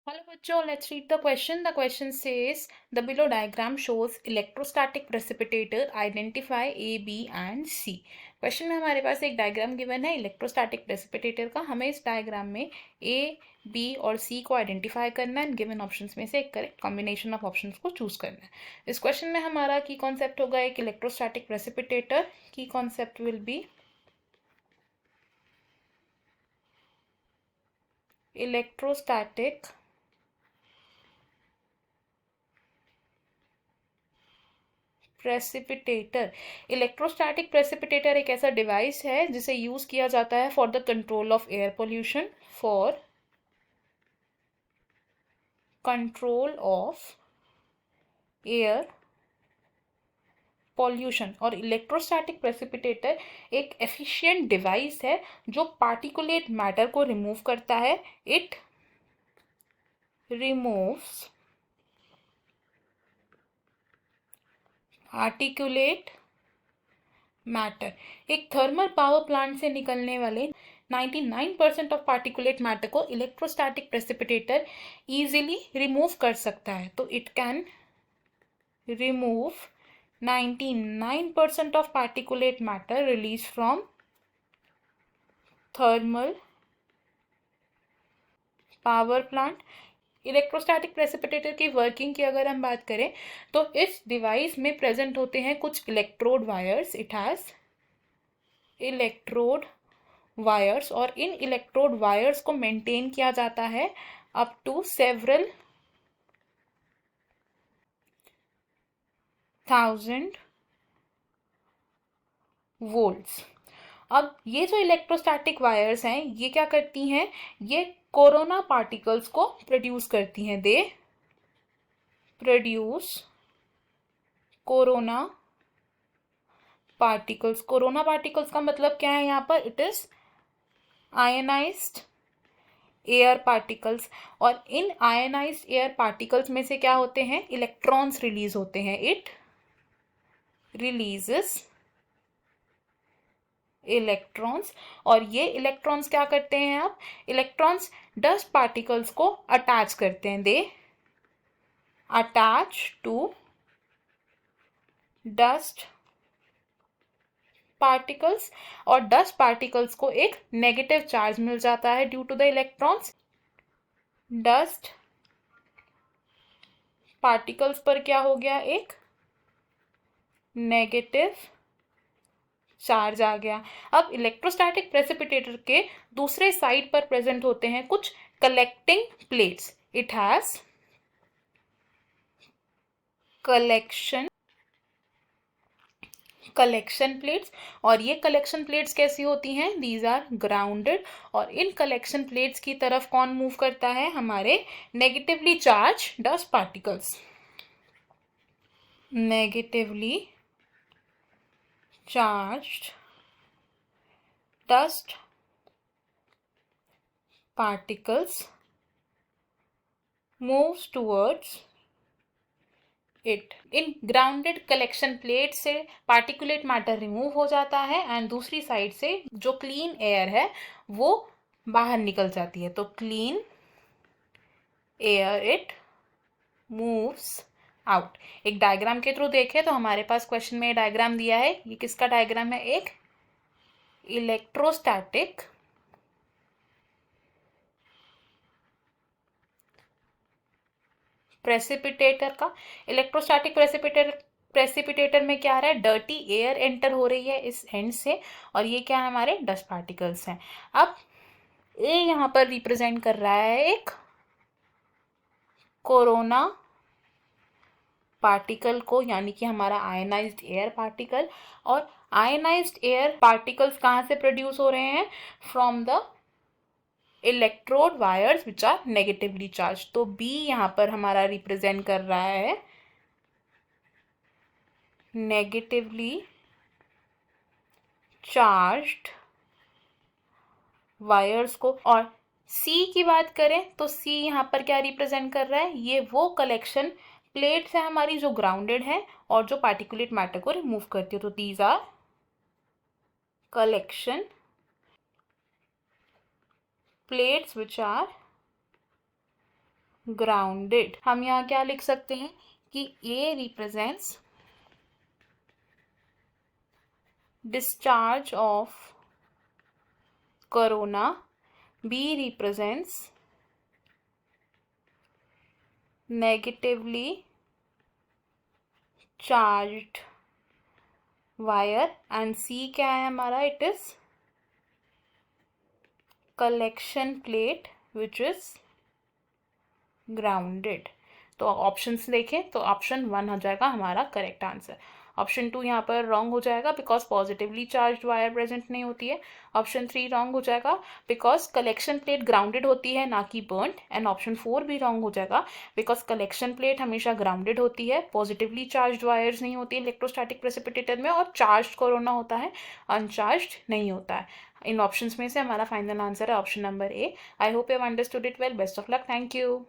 Hello बच्चों, let's read the question. The question says the below diagram shows electrostatic precipitator. Identify A, B and C. Question में हमारे पास एक diagram given है electrostatic precipitator का. हमें इस डायग्राम में A, B और C को आइडेंटिफाई करना है. गिवन ऑप्शंस में से एक करेक्ट कॉम्बिनेशन ऑफ ऑप्शंस को चूज करना है. इस क्वेश्चन में हमारा की कॉन्सेप्ट होगा एक इलेक्ट्रोस्टैटिक प्रेसिपिटेटर. की concept will be electrostatic precipitator. Electrostatic precipitator एक ऐसा डिवाइस है जिसे यूज किया जाता है for the control of air pollution. For control of air pollution. और इलेक्ट्रोस्टैटिक प्रेसिपिटेटर एक एफिशिएंट डिवाइस है जो पार्टिकुलेट मैटर को रिमूव करता है. It removes particulate matter. एक थर्मल पावर प्लांट से निकलने वाले 99% ऑफ पार्टिकुलेट मैटर को इलेक्ट्रोस्टैटिक प्रेसिपिटेटर इजीली रिमूव कर सकता है. तो it can remove 99% of particulate matter release from thermal power plant. Electrostatic precipitator की वर्किंग की अगर हम बात करें तो इस डिवाइस में प्रेजेंट होते हैं कुछ electrode wires. It has electrode wires और इन इलेक्ट्रोड वायर्स को मेंटेन किया जाता है up to several thousand volts. अब ये जो इलेक्ट्रोस्टैटिक वायर्स हैं ये क्या करती हैं, ये कोरोना पार्टिकल्स को प्रोड्यूस करती हैं. They produce corona particles. Corona particles का मतलब क्या है यहाँ पर, it is ionised air particles. और इन आयनाइज्ड एयर पार्टिकल्स में से क्या होते हैं, इलेक्ट्रॉन्स रिलीज होते हैं. It releases electrons. और ये इलेक्ट्रॉन्स क्या करते हैं, अब इलेक्ट्रॉन्स डस्ट पार्टिकल्स को अटैच करते हैं. They attach to dust particles. और डस्ट पार्टिकल्स को एक नेगेटिव चार्ज मिल जाता है due to the electrons. Dust particles पर क्या हो गया, एक नेगेटिव चार्ज आ गया. अब इलेक्ट्रोस्टैटिक प्रेसिपिटेटर के दूसरे साइड पर प्रेजेंट होते हैं कुछ collecting plates. It has collection plates. और ये कलेक्शन प्लेट्स कैसी होती हैं, दीज आर ग्राउंडेड. और इन कलेक्शन प्लेट्स की तरफ कौन मूव करता है, हमारे negatively charge dust particles. Negatively charged dust particles moves towards it. In grounded collection plate से पार्टिकुलेट मैटर रिमूव हो जाता है एंड दूसरी साइड से जो क्लीन एयर है वो बाहर निकल जाती है. तो clean air it moves out. एक डायग्राम के थ्रू देखें तो हमारे पास क्वेश्चन में डायग्राम दिया है. ये किसका डायग्राम है, एक इलेक्ट्रोस्टैटिक प्रेसिपिटेटर का. इलेक्ट्रोस्टैटिक प्रेसिपिटेटर में क्या आ रहा है, डर्टी एयर एंटर हो रही है इस एंड से और ये क्या है, हमारे डस्ट पार्टिकल्स हैं. अब ए यहाँ पर रिप्रेजेंट कर रहा है एक कोरोना पार्टिकल को, यानी कि हमारा आयनाइज्ड एयर पार्टिकल. और आयनाइज्ड एयर पार्टिकल्स कहाँ से प्रोड्यूस हो रहे हैं, from the electrode wires which are negatively charge. तो बी यहाँ पर हमारा रिप्रेजेंट कर रहा है नेगेटिवली चार्ज्ड वायर्स को. और सी की बात करें तो सी यहाँ पर क्या रिप्रेजेंट कर रहा है, ये वो कलेक्शन प्लेट्स है हमारी जो ग्राउंडेड है और जो पार्टिकुलेट मैटर को रिमूव करती है. तो these are collection plates which are grounded. हम यहाँ क्या लिख सकते हैं कि A represents discharge of corona, B represents negatively charged wire and C क्या है हमारा, it is collection plate which is grounded। तो ऑप्शंस देखें तो ऑप्शन 1 हो जाएगा हमारा करेक्ट आंसर। ऑप्शन 2 यहाँ पर रॉन्ग हो जाएगा because positively charge wire present नहीं होती है। ऑप्शन 3 रॉन्ग हो जाएगा बिकॉज कलेक्शन प्लेट ग्राउंडेड होती है ना कि बर्न्ड। एंड ऑप्शन 4 भी रॉन्ग हो जाएगा बिकॉज कलेक्शन प्लेट हमेशा ग्राउंडेड होती है, पॉजिटिवली चार्ज वायर्स नहीं होती है इलेक्ट्रोस्टैटिक प्रेसिपिटेटर में, और चार्ज कोरोना होता है, अनचार्ज नहीं होता है। इन ऑप्शंस में से हमारा फाइनल आंसर है option number A. I hope you have understood it well. Best of luck. Thank you.